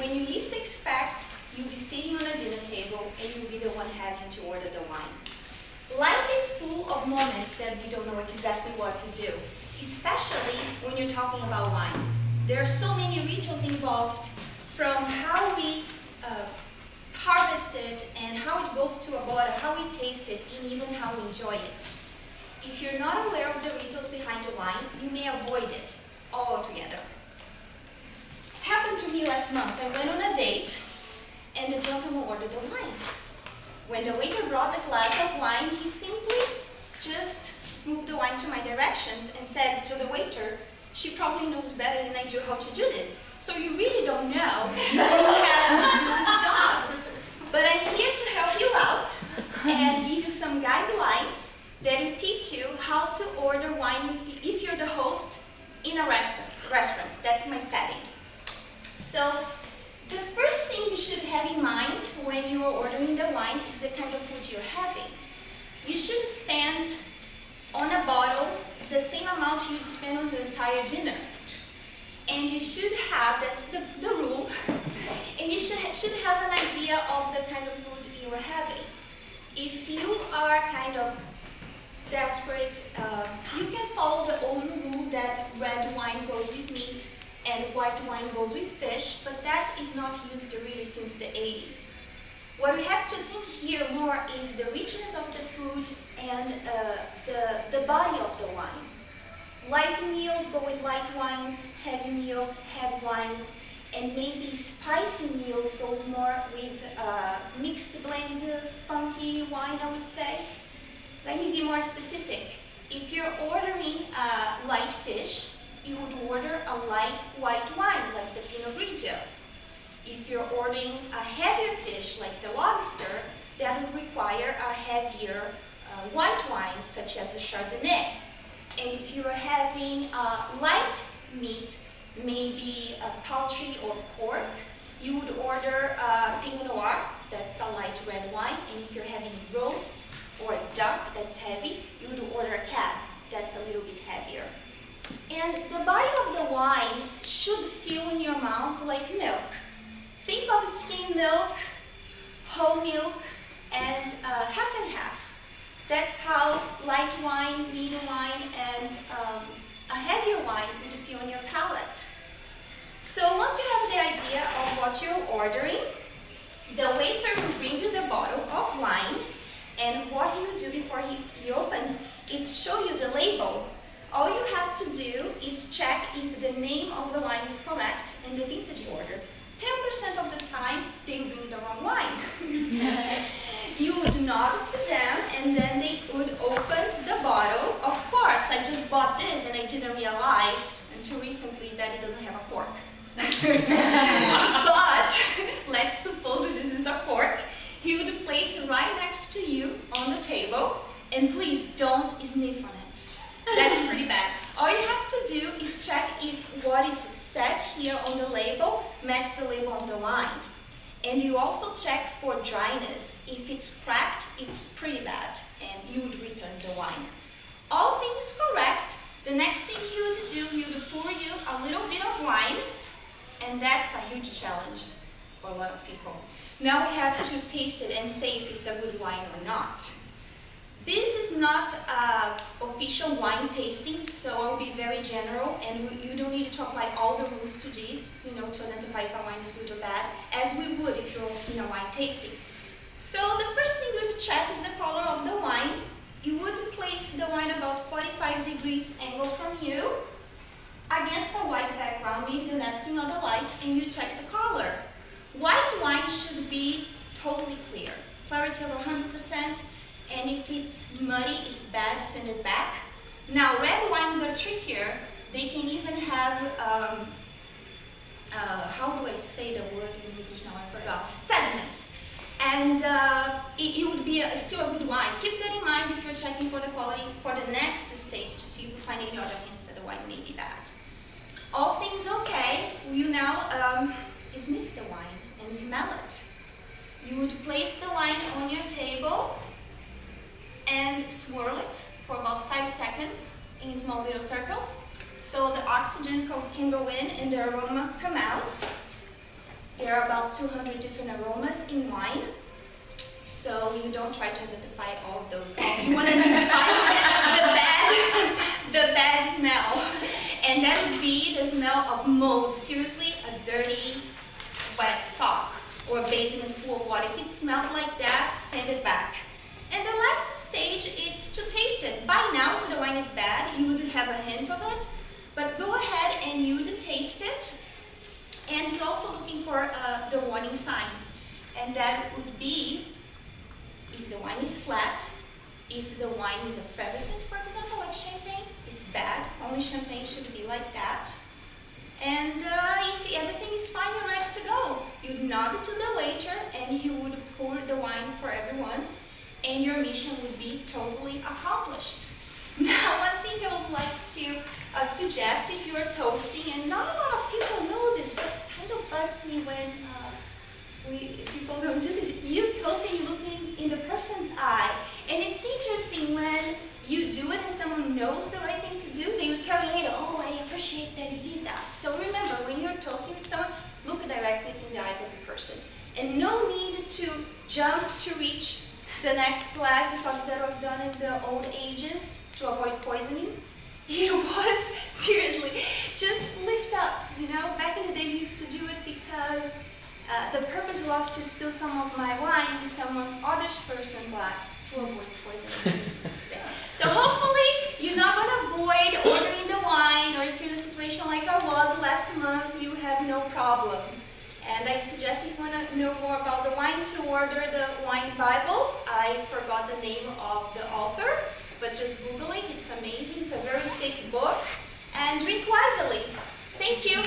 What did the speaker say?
When you least expect, you'll be sitting on a dinner table and you'll be the one having to order the wine. Life is full of moments that we don't know exactly what to do, especially when you're talking about wine. There are so many rituals involved, from how we harvest it and how it goes to a bottle, how we taste it, and even how we enjoy it. If you're not aware of the rituals behind the wine, you may avoid it altogether. Happened to me last month. I went on a date and the gentleman ordered the wine. When the waiter brought the glass of wine, he simply just moved the wine to my directions and said to the waiter, "She probably knows better than I do how to do this. So you really don't know if you have to do this job. But I'm here to help you out and give you some guidelines that will teach you how to order wine if you're the host in a restaurant. That's my setting." So the first thing you should have in mind when you are ordering the wine is the kind of food you're having. You should spend on a bottle the same amount you'd spend on the entire dinner. And you should have, that's the rule, and you should have an idea of the kind of food you are having. If you are kind of desperate, you can follow the old rule that red wine goes with meat and white wine goes with fish, but that is not used really since the 80s. What we have to think here more is the richness of the food and the body of the wine. Light meals go with light wines, heavy meals, heavy wines, and maybe spicy meals goes more with mixed blend, funky wine, I would say. Let me be more specific. If you're ordering light fish, you would order a light white wine, like the Pinot Grigio. If you're ordering a heavier fish, like the lobster, that would require a heavier white wine, such as the Chardonnay. And if you are having light meat, maybe poultry or pork, you would order Pinot Noir, that's a light red wine. And if you're having roast or duck, that's heavy, you would order a cab, that's a little bit heavier. And the body of the wine should feel in your mouth like milk. Think of skim milk, whole milk, and half and half. That's how light wine, medium wine, and a heavier wine would feel in your palate. So once you have the idea of what you're ordering, the waiter will bring you the bottle of wine, and what he will do before he opens is show you the label. All you have to do is check if the name of the wine is correct and the vintage order. 10% of the time, they bring the wrong wine. You would nod to them, and then they would open the bottle. Of course, I just bought this, and I didn't realize until recently that it doesn't have a cork. But let's suppose this is a cork. He would place it right next to you on the table, and please don't sniff on it. That's pretty bad. All you have to do is check if what is said here on the label matches the label on the wine. And you also check for dryness. If it's cracked, it's pretty bad, and you would return the wine. All things correct, the next thing he would do, he would pour you a little bit of wine, and that's a huge challenge for a lot of people. Now we have to taste it and say if it's a good wine or not. This is not official wine tasting, so I'll be very general, and you don't need to apply all the rules to this, to identify if a wine is good or bad, as we would if you're in a wine tasting. So the first thing you would check is the color of the wine. You would place the wine about 45 degrees angle from you, against a white background, maybe the napkin on the light, and you check the color. White wine should be totally clear, clarity of 100%. And if it's muddy, it's bad, send it back. Now, red wines are trickier. They can even have, how do I say the word in English now? I forgot. Sediment. And it would be still a good wine. Keep that in mind if you're checking for the quality for the next stage to see if you find any other hints that the wine may be bad. All things okay, you now sniff the wine and smell it. You would place the wine on your table and swirl it for about 5 seconds in small little circles, so the oxygen can go in and the aroma come out. The there are about 200 different aromas in wine. So you don't try to identify all of those. You want to identify the bad smell. And that would be the smell of mold. Seriously, a dirty, wet sock or a basement full of water. If it smells like that, send it back. And the last stage is to taste it. By now, if the wine is bad, you would have a hint of it. But go ahead and you would taste it. And you're also looking for the warning signs. And that would be if the wine is flat, if the wine is effervescent, for example, like champagne, it's bad. Only champagne should be like that. And if everything is fine, you're ready to go. You'd nod to the waiter and he would pour the wine for everyone. And your mission would be totally accomplished. Now, one thing I would like to suggest if you're toasting, and not a lot of people know this, but it kind of bugs me when people don't do this. You toasting looking in the person's eye. And it's interesting when you do it and someone knows the right thing to do, they will tell you later, oh, I appreciate that you did that. So remember, when you're toasting someone, look directly in the eyes of the person. And no need to jump to reach the next glass because that was done in the old ages to avoid poisoning. It was, seriously, just lift up. You know, back in the days you used to do it because the purpose was to spill some of my wine in someone other's person's glass to avoid poisoning. So hopefully you're not going to avoid ordering the wine, or if you're in a situation like I was last month, you have no problem. And I suggest if you want to know more about the wine to order the Wine Bible. I forgot the name of the author, but just Google it. It's amazing. It's a very thick book. And drink wisely. Thank you.